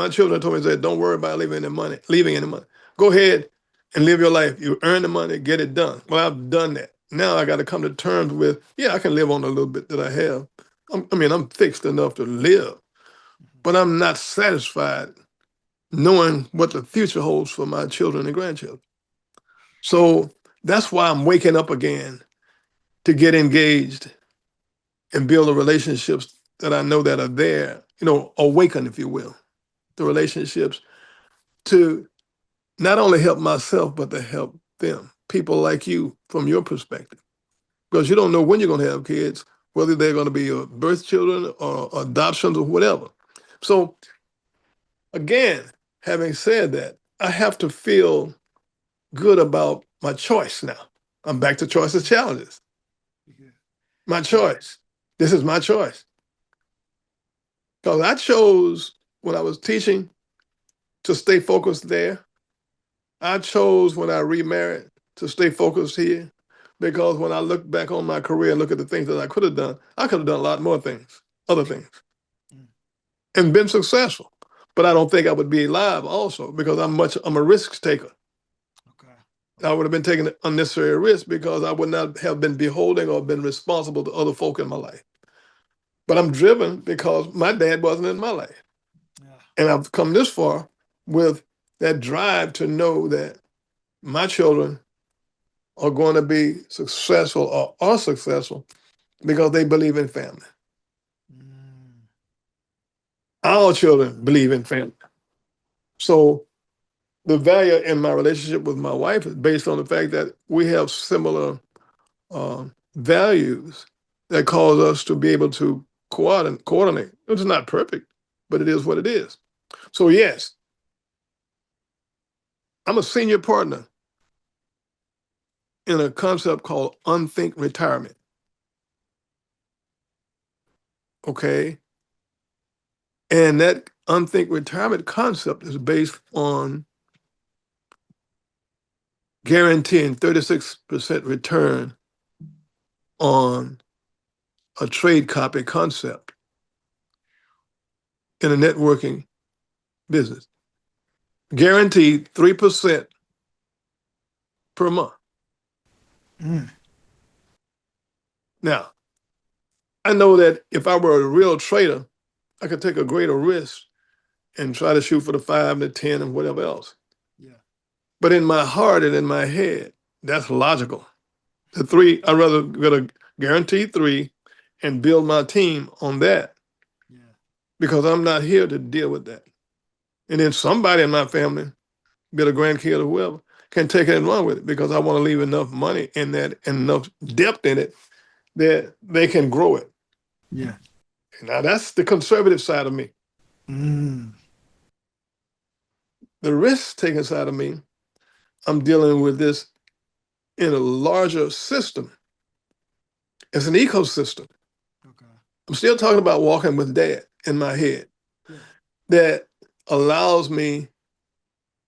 my children told me, they said, don't worry about leaving any money. Go ahead and live your life. You earn the money, get it done. Well, I've done that. Now I got to come to terms with, yeah, I can live on a little bit that I have. I'm fixed enough to live, but I'm not satisfied knowing what the future holds for my children and grandchildren. So that's why I'm waking up again to get engaged and build the relationships that I know that are there, awaken, if you will, the relationships to not only help myself, but to help them, people like you from your perspective. Because you don't know when you're going to have kids, whether they're going to be your birth children or adoptions or whatever. So again, having said that, I have to feel good about my choice now. I'm back to choices, challenges. Yeah. My choice. This is my choice. Because I chose when I was teaching to stay focused there. I chose when I remarried to stay focused here. Because when I look back on my career and look at the things that I could have done a lot more things, other things, Mm. and been successful. But I don't think I would be alive also because I'm a risk taker. Okay. I Okay. would have been taking unnecessary risk because I would not have been beholding or been responsible to other folk in my life. But I'm driven because my dad wasn't in my life. Yeah. And I've come this far with that drive to know that my children are going to be successful or are successful because they believe in family. Mm. Our children believe in family. So the value in my relationship with my wife is based on the fact that we have similar values that cause us to be able to coordinate. It's not perfect, but it is what it is. So yes, I'm a senior partner in a concept called unthink retirement. Okay. And that unthink retirement concept is based on guaranteeing 36% return on a trade copy concept in a networking business. Guaranteed 3% per month. Mm. Now, I know that if I were a real trader, I could take a greater risk and try to shoot for the 5 and the 10 and whatever else. Yeah. But in my heart and in my head, that's logical. The three, I'd rather get a guaranteed 3 and build my team on that Yeah. because I'm not here to deal with that. And then somebody in my family, be it a grandkid or whoever, can take it and run with it because I want to leave enough money in that and enough depth in it that they can grow it. Yeah. Now that's the conservative side of me. Mm. The risk taking side of me, I'm dealing with this in a larger system. It's an ecosystem. Okay. I'm still talking about walking with dad in my head Yeah. that allows me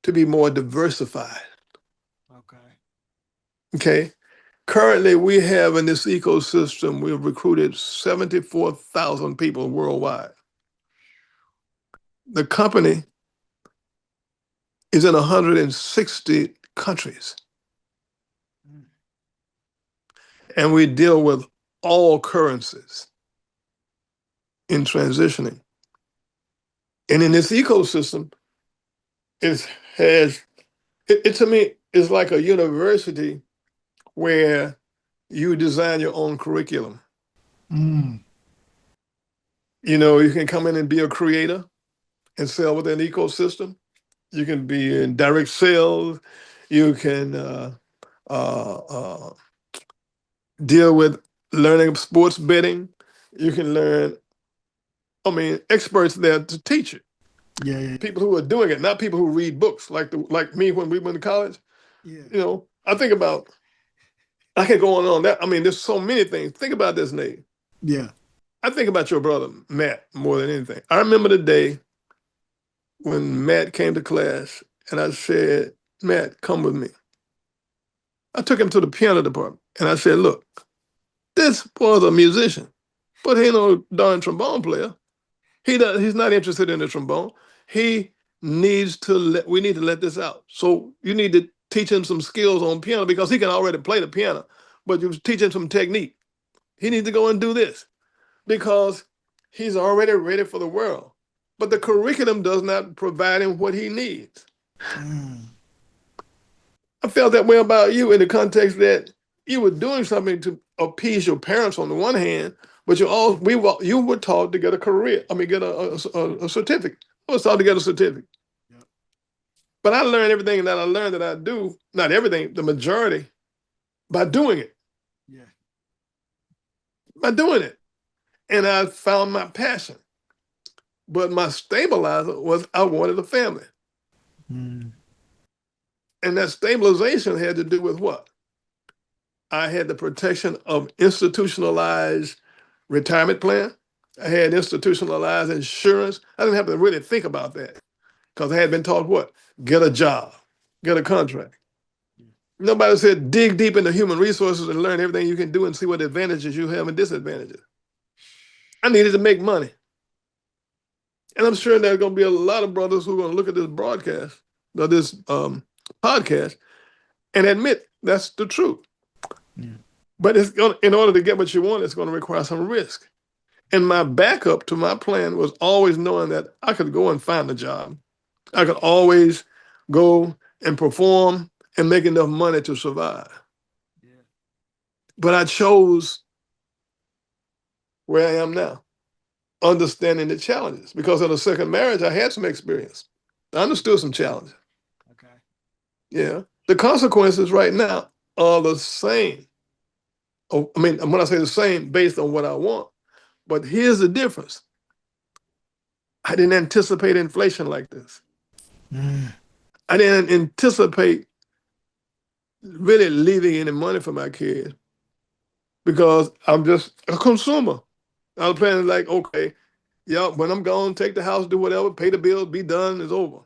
to be more diversified. Okay. Okay. Currently, we have in this ecosystem, we've recruited 74,000 people worldwide. The company is in 160 countries, Mm. and we deal with all currencies in transitioning. And in this ecosystem, it has, it to me is like a university where you design your own curriculum. Mm. You can come in and be a creator and sell within the ecosystem. You can be in direct sales. You can uh, uh, deal with learning sports betting. You can learn, experts there to teach it. Yeah. Yeah. People who are doing it, not people who read books like me when we went to college. Yeah. I think about, I can go on that. There's so many things. Think about this, Nate. Yeah. I think about your brother, Matt, more than anything. I remember the day when Matt came to class and I said, Matt, come with me. I took him to the piano department and I said, look, this boy's a musician, but he ain't no darn trombone player. He's not interested in the trombone. he needs to let we need to let this out. So you need to teach him some skills on piano because he can already play the piano, but you teach him some technique. He needs to go and do this because he's already ready for the world. But the curriculum does not provide him what he needs. Mm. I felt that way about you in the context that you were doing something to appease your parents on the one hand, but you were taught to get a career. I mean, get a certificate. I was taught to get a certificate. Yep. But I learned everything that I learned that I do, not everything, the majority, by doing it, Yeah. by doing it. And I found my passion. But my stabilizer was I wanted a family. Mm. And that stabilization had to do with what? I had the protection of institutionalized retirement plan. I had institutionalized insurance. I didn't have to really think about that because I had been taught what? Get a job, get a contract. Yeah. Nobody said dig deep into human resources and learn everything you can do and see what advantages you have and disadvantages. I needed to make money. And I'm sure there's going to be a lot of brothers who are going to look at this broadcast, or this podcast, and admit that's the truth. Yeah. But in order to get what you want, it's going to require some risk. And my backup to my plan was always knowing that I could go and find a job. I could always go and perform and make enough money to survive. Yeah. But I chose where I am now, understanding the challenges. Because in a second marriage, I had some experience. I understood some challenges. Okay. Yeah. The consequences right now are the same. Oh, I mean, when I say the same, based on what I want. But here's the difference. I didn't anticipate inflation like this. Mm. I didn't anticipate really leaving any money for my kids because I'm just a consumer. I was planning like, okay, yeah, when I'm gone, take the house, do whatever, pay the bills, be done, it's over.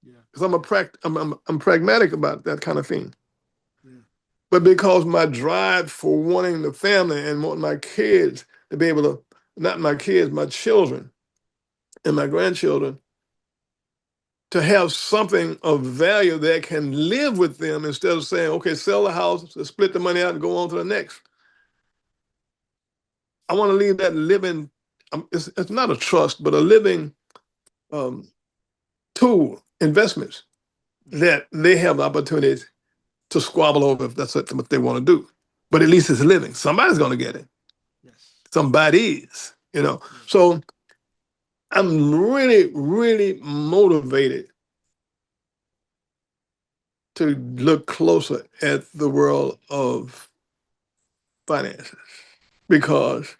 Yeah. Because I'm pragmatic about that kind of thing. Yeah. But because my drive for wanting the family and wanting my kids to be able to, not my kids, my children and my grandchildren, to have something of value that can live with them instead of saying, okay, sell the house, split the money out, and go on to the next. I want to leave that living, it's not a trust, but a living um, tool, investments that they have the opportunities to squabble over if that's what they want to do. But at least it's living. Somebody's going to get it. Yes. Somebody's. Yeah. So I'm really, really motivated to look closer at the world of finances because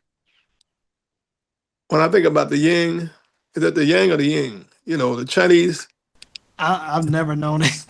when I think about the yin, is that the yang or the yin? The Chinese, I've never known it.